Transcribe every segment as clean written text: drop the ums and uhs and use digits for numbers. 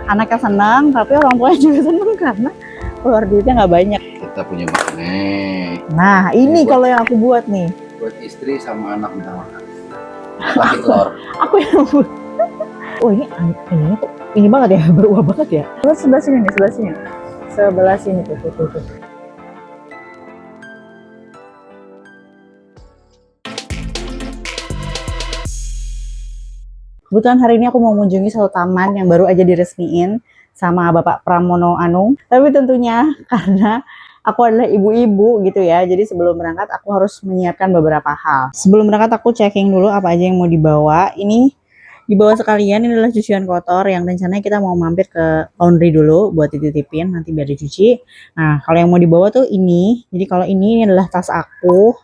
anaknya senang, tapi orang tuanya juga senang karena keluar duitnya nggak banyak. Kita punya magnet. Nah, ini kalau yang aku buat nih. Buat istri sama anak minta makan. Laki telur. Aku yang buat. Oh ini kok ini banget ya, berubah banget ya. Terus sebelah sini nih, sebelah sini. Sebelah sini tuh. Kebetulan hari ini aku mau mengunjungi satu taman yang baru aja diresmiin sama Bapak Pramono Anung. Tapi tentunya karena aku adalah ibu-ibu gitu ya, jadi sebelum berangkat aku harus menyiapkan beberapa hal. Sebelum berangkat aku checking dulu apa aja yang mau dibawa. Ini dibawa sekalian, ini adalah cucian kotor yang rencananya kita mau mampir ke laundry dulu buat dititipin nanti biar dicuci. Nah kalau yang mau dibawa tuh ini, jadi kalau ini adalah tas aku.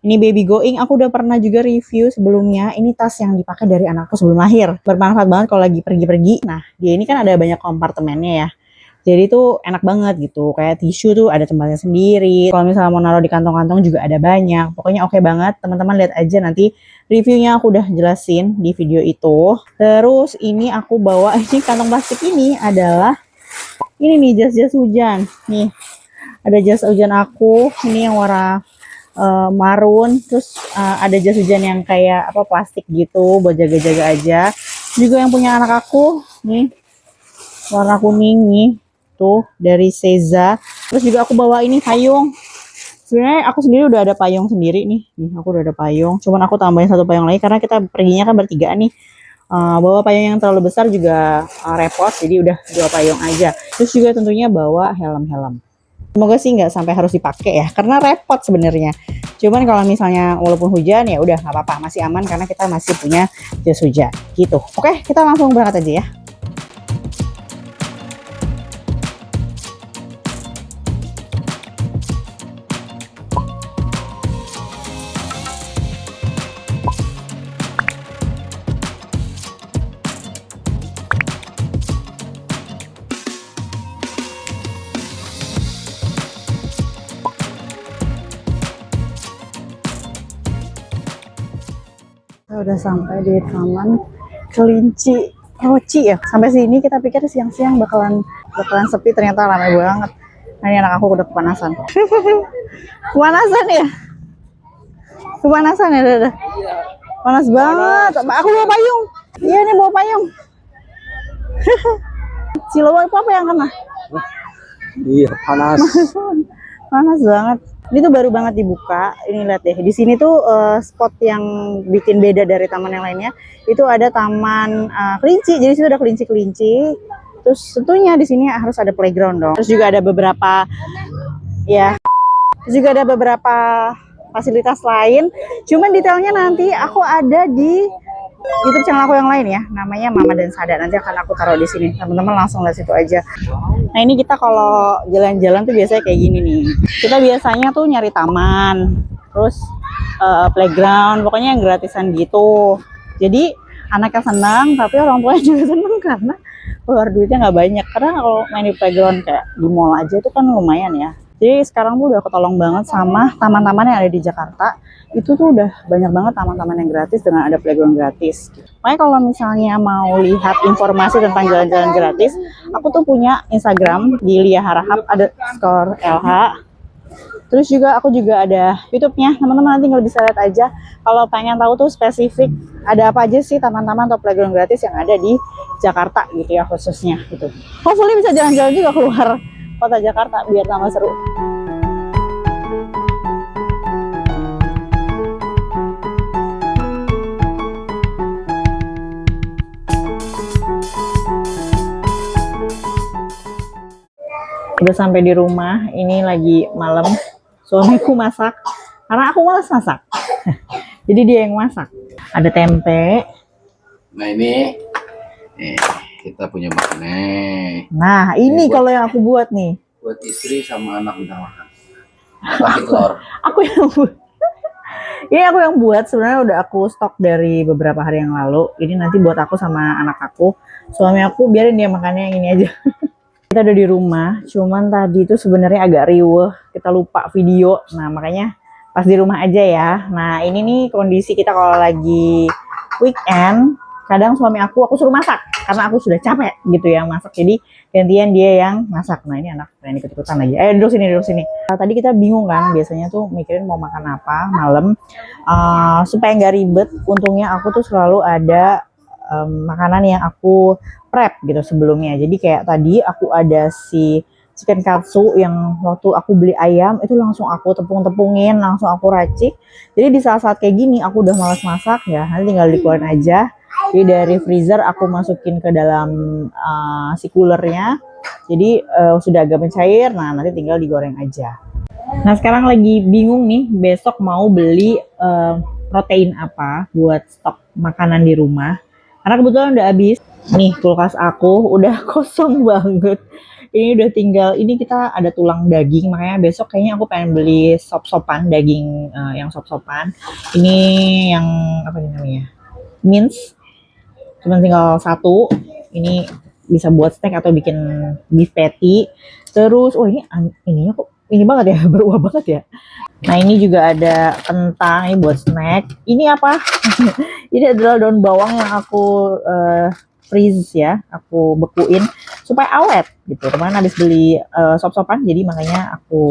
Ini baby going, aku udah pernah juga review sebelumnya. Ini tas yang dipakai dari anakku sebelum lahir. Bermanfaat banget kalau lagi pergi-pergi. Nah, dia ini kan ada banyak kompartemennya ya. Jadi tuh enak banget gitu. Kayak tisu tuh ada tempatnya sendiri. Kalau misalnya mau naruh di kantong-kantong juga ada banyak. Pokoknya oke banget. Teman-teman lihat aja nanti reviewnya aku udah jelasin di video itu. Terus ini aku bawa, ini kantong plastik ini adalah ini nih jas-jas hujan. Nih, ada jas hujan aku. Ini yang warna marun, terus ada jas hujan yang kayak apa plastik gitu buat jaga-jaga aja. Juga yang punya anak aku nih warna kuning nih tuh dari Seza. Terus juga aku bawa ini payung. Sebenarnya aku sendiri udah ada payung sendiri nih aku udah ada payung. Cuman aku tambahin satu payung lagi karena kita perginya kan bertiga nih. Bawa payung yang terlalu besar juga repot, jadi udah 2 payung aja. Terus juga tentunya bawa helm-helm. Semoga sih nggak sampai harus dipakai ya, karena repot sebenarnya. Cuman kalau misalnya walaupun hujan ya udah nggak apa-apa, masih aman karena kita masih punya jas hujan gitu. Oke, kita langsung berangkat aja ya. Kita udah sampai di Taman Kelinci Roci ya. Sampai sini kita pikir siang-siang bakalan sepi, ternyata ramai banget. Nah, ini anak aku udah kepanasan. Kepanasan ya? Kepanasan ya, Dada? Panas banget. Aku bawa payung. Iya nih bawa payung. Silau apa yang kena? Iya, panas. Panas banget. Ini tuh baru banget dibuka. Ini lihat deh. Di sini tuh spot yang bikin beda dari taman yang lainnya. Itu ada taman kelinci. Jadi situ ada kelinci-kelinci. Terus tentunya di sini harus ada playground dong. Terus juga ada beberapa fasilitas lain. Cuman detailnya nanti aku ada di YouTube channel aku yang lain ya, namanya Mama dan Sada. Nanti akan aku taruh di sini. Teman-teman langsung lihat situ aja. Nah, ini kita kalau jalan-jalan tuh biasanya kayak gini nih. Kita biasanya tuh nyari taman, terus playground, pokoknya yang gratisan gitu. Jadi anaknya senang, tapi orang tuanya juga senang karena keluar duitnya nggak banyak. Karena kalau main di playground kayak di mall aja itu kan lumayan ya. Jadi sekarang tuh udah ketolong banget sama taman-taman yang ada di Jakarta. Itu tuh udah banyak banget taman-taman yang gratis dengan ada playground gratis. Makanya kalau misalnya mau lihat informasi tentang jalan-jalan gratis, aku tuh punya Instagram di Lia Harahap, ada skor LH. Terus juga aku juga ada YouTube-nya, teman-teman nanti nggak bisa lihat aja. Kalau pengen tahu tuh spesifik ada apa aja sih taman-taman atau playground gratis yang ada di Jakarta gitu ya khususnya gitu. Hopefully bisa jalan-jalan juga keluar kota Jakarta biar tambah seru. Udah sampai di rumah, ini lagi malam. Suamiku masak karena aku malas masak. Jadi dia yang masak. Ada tempe. Nah ini kita punya magnet. Nah ini kalau yang aku buat nih. Buat istri sama anak minta makan. Laki telur. Aku yang buat. Ini aku yang buat, sebenarnya udah aku stok dari beberapa hari yang lalu. Ini nanti buat aku sama anak aku. Suami aku biarin dia makannya yang ini aja. Kita udah di rumah, cuman tadi itu sebenarnya agak riuh, kita lupa video. Nah makanya pas di rumah aja ya. Nah ini nih kondisi kita kalau lagi weekend. kadang suami aku suruh masak karena aku sudah capek gitu ya masak, jadi gantian dia yang masak. Nah ini anak yang ikut-ikutan lagi, duduk sini, duduk sini. Tadi kita bingung kan, biasanya tuh mikirin mau makan apa malam. Supaya nggak ribet, untungnya aku tuh selalu ada makanan yang aku prep gitu sebelumnya. Jadi kayak tadi aku ada si chicken katsu yang waktu aku beli ayam itu langsung aku tepung-tepungin, langsung aku racik. Jadi di saat-saat kayak gini aku udah malas masak ya, nanti tinggal dikeluarin aja. Jadi dari freezer aku masukin ke dalam si coolernya. Jadi sudah agak mencair, nah nanti tinggal digoreng aja. Nah sekarang lagi bingung nih besok mau beli protein apa buat stok makanan di rumah. Karena kebetulan udah habis. Nih kulkas aku udah kosong banget. Ini udah tinggal, ini kita ada tulang daging, makanya besok kayaknya aku pengen beli sop-sopan, daging yang sop-sopan. Ini yang apa namanya? Mince. Cuman tinggal satu. Ini bisa buat steak atau bikin beef patty. Terus, oh ininya kok ini banget ya, berubah banget ya. Nah ini juga ada kentang, ini buat snack. Ini apa? Ini adalah daun bawang yang aku freeze ya, aku bekuin supaya awet gitu. Kemarin habis beli sop-sopan, jadi makanya aku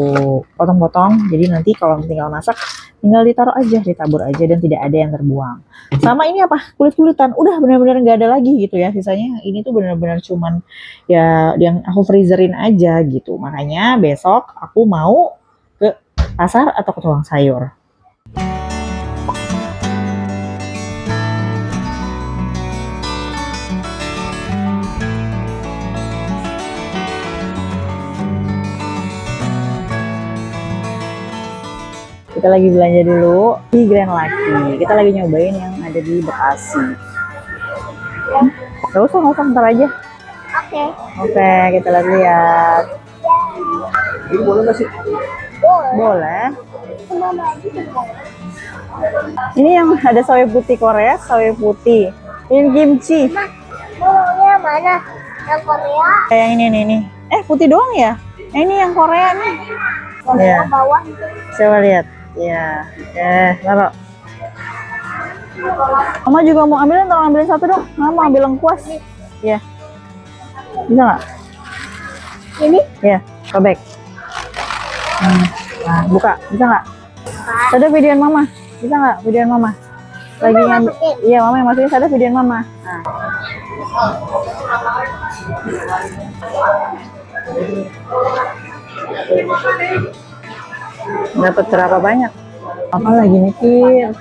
potong-potong. Jadi nanti kalau tinggal masak, tinggal ditaruh aja, ditabur aja dan tidak ada yang terbuang. Sama ini apa? Kulit-kulitan, udah benar-benar nggak ada lagi gitu ya. Sisanya ini tuh benar-benar cuman ya yang aku freezerin aja gitu. Makanya besok aku mau ke pasar atau ke tukang sayur. Kita lagi belanja dulu di Grand Lucky. Kita lagi nyobain yang ada di Bekasi. Gak usah, ntar aja. Oke, kita lihat. Ini boleh nggak sih? Boleh. Ini yang ada sawi putih Korea, sawi putih. Ini kimchi. Maunya mana? Yang Korea? Yang ini. Putih doang ya? Ini yang Korea nih. Ya. Bawah. Coba lihat. Ya. Taruh. Mama juga mau ambilin, tolong ambilin satu dong. Mama mau ambil lengkuas. Ya. Bisa nggak? Ini? Ya, sobek. Nah, buka. Bisa nggak? Ada videoin Mama. Bisa nggak videoin Mama? Lagi ngambil. Iya, Mama yang masukin, ada videoin Mama. Nah. Dapat berapa banyak? Apa lagi mikir?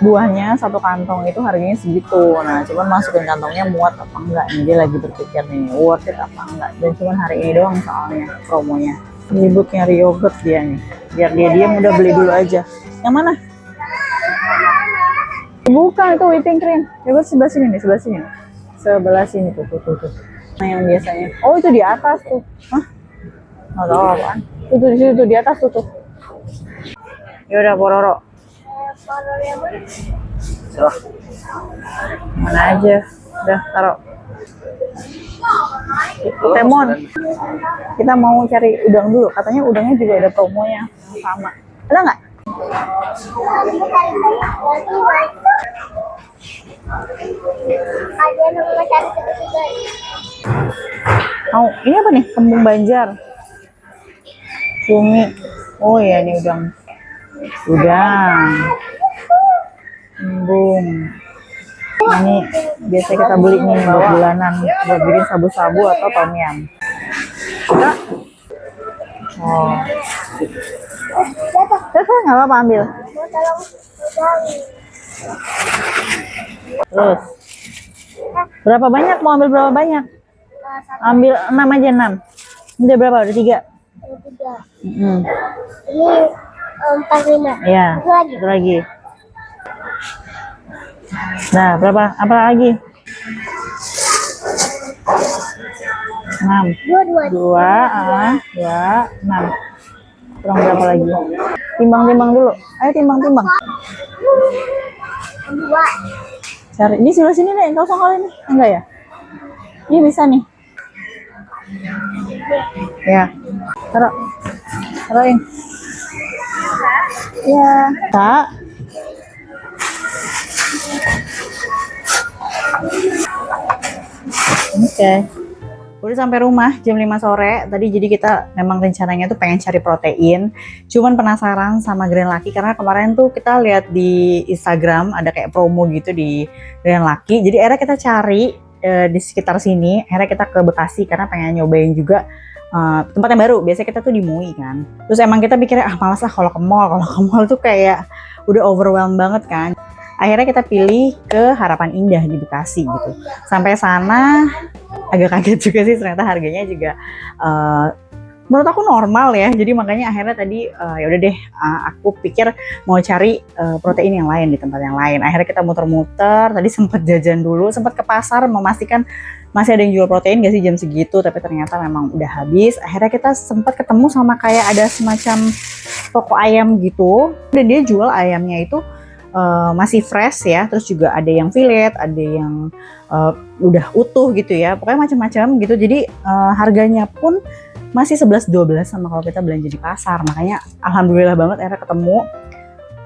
Buahnya satu kantong itu harganya segitu. Nah, cuman masukin kantongnya muat apa enggak nih, dia lagi berpikir nih worth it apa enggak. Dan cuman hari ini doang soalnya promonya. Ribut nyari yogurt dia nih. Biar dia diam udah beli dulu aja. Yang mana? Bukan, itu whipping cream. Yogurt sebelah sini nih, sebelah sini. Sebelah sini tuh. Nah, yang biasanya. Oh, itu di atas tuh. Hah? Nggak tahu apaan. Itu di situ tuh, di atas tuh. Ya udah, Pororo. Mana aja. Udah, taruh. Temon. Kita mau cari udang dulu. Katanya udangnya juga ada promonya yang sama. Ada nggak? Ada nomor satu ketiga. Mau, ini apa nih? Kembung Banjar. Cumi. Oh ya, ini udang. Kembung. Ini biasa kita beli nih buat bulanan, buat bikin sabu-sabu atau tom yum. Suka? Oh. Nggak apa-apa, ambil. Mau tolong udang. Terus. Berapa banyak? Mau ambil berapa banyak? Ambil 6 aja, 6. Ini udah berapa? Udah 3? Tiga. Ini Ini 45. ya, Satu lagi. satu lagi. Nah, berapa? Apa lagi? 6. Dua. 6. Kurang berapa lagi? Timbang-timbang dulu. Ayo timbang-timbang. Dua. Cari. Di sebelah sini nih, kosong kali nih. Enggak ya? Ini bisa nih. Ya. Taruhin. Ya. Tak. Oke. Udah sampai rumah jam 5 sore. Tadi jadi kita memang rencananya tuh pengen cari protein. Cuman penasaran sama Grand Lucky karena kemarin tuh kita lihat di Instagram ada kayak promo gitu di Grand Lucky. Jadi akhirnya kita cari di sekitar sini. Akhirnya kita ke Bekasi karena pengen nyobain juga tempat yang baru. Biasanya kita tuh di MUI kan. Terus emang kita pikirnya malas lah kalau ke mall. Kalau ke mall tuh kayak udah overwhelmed banget kan. Akhirnya kita pilih ke Harapan Indah di Bekasi gitu. Sampai sana agak kaget juga sih, ternyata harganya juga menurut aku normal ya. Jadi makanya akhirnya tadi ya udah deh, aku pikir mau cari protein yang lain di tempat yang lain. Akhirnya kita muter-muter, tadi sempat jajan dulu, sempat ke pasar memastikan masih ada yang jual protein gak sih jam segitu, tapi ternyata memang udah habis. Akhirnya kita sempat ketemu sama kayak ada semacam toko ayam gitu, dan dia jual ayamnya itu masih fresh ya, terus juga ada yang fillet, ada yang udah utuh gitu ya, pokoknya macam-macam gitu. Jadi harganya pun masih 11-12 sama kalau kita belanja di pasar. Makanya alhamdulillah banget akhirnya ketemu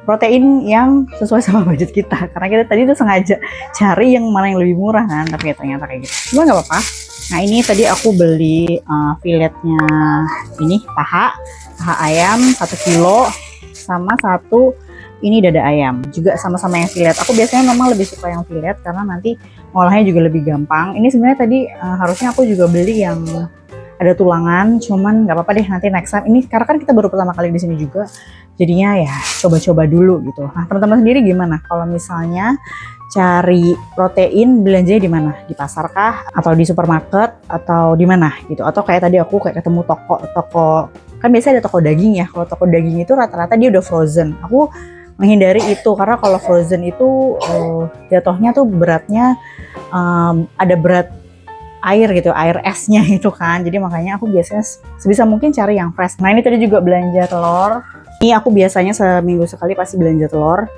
protein yang sesuai sama budget kita, karena kita tadi tuh sengaja cari yang mana yang lebih murah kan, tapi ya ternyata kayak gitu. Cuma nggak apa-apa. Nah ini tadi aku beli filletnya, ini paha ayam 1 kilo sama satu ini dada ayam, juga sama-sama yang fillet. Aku biasanya memang lebih suka yang fillet karena nanti ngolahnya juga lebih gampang. Ini sebenarnya tadi harusnya aku juga beli yang ada tulangan, cuman nggak apa-apa deh, nanti next time. Ini karena kan kita baru pertama kali di sini juga, jadinya ya coba-coba dulu gitu. Nah teman-teman sendiri gimana? Kalau misalnya cari protein belanjanya di mana? Di pasar kah? Atau di supermarket? Atau di mana gitu? Atau kayak tadi aku kayak ketemu toko kan biasanya ada toko daging ya. Kalau toko daging itu rata-rata dia udah frozen. Aku menghindari itu karena kalau frozen itu jatuhnya tuh beratnya ada berat air gitu, air esnya itu kan. Jadi makanya aku biasanya sebisa mungkin cari yang fresh. Nah ini tadi juga belanja telur. Ini aku biasanya seminggu sekali pasti belanja telur.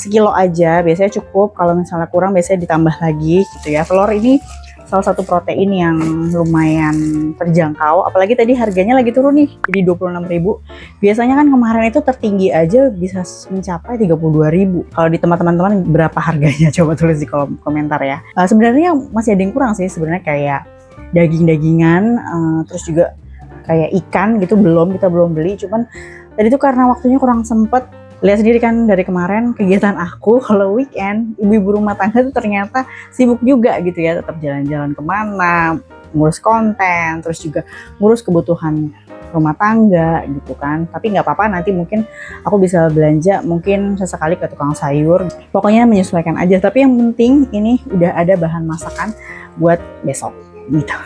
Sekilo aja biasanya cukup, kalau misalnya kurang biasanya ditambah lagi gitu ya. Telur ini salah satu protein yang lumayan terjangkau, apalagi tadi harganya lagi turun nih jadi 26.000. Biasanya kan kemarin itu tertinggi aja bisa mencapai 32.000. Kalau di teman-teman berapa harganya? Coba tulis di kolom komentar ya. Sebenarnya masih ada yang kurang sih sebenarnya, kayak daging-dagingan, terus juga kayak ikan gitu kita belum beli. Cuman tadi tuh karena waktunya kurang sempet. Lihat sendiri kan dari kemarin kegiatan aku kalau weekend, ibu-ibu rumah tangga tuh ternyata sibuk juga gitu ya, tetap jalan-jalan kemana, ngurus konten, terus juga ngurus kebutuhan rumah tangga gitu kan. Tapi nggak apa-apa, nanti mungkin aku bisa belanja mungkin sesekali ke tukang sayur. Pokoknya menyesuaikan aja, tapi yang penting ini udah ada bahan masakan buat besok gitu.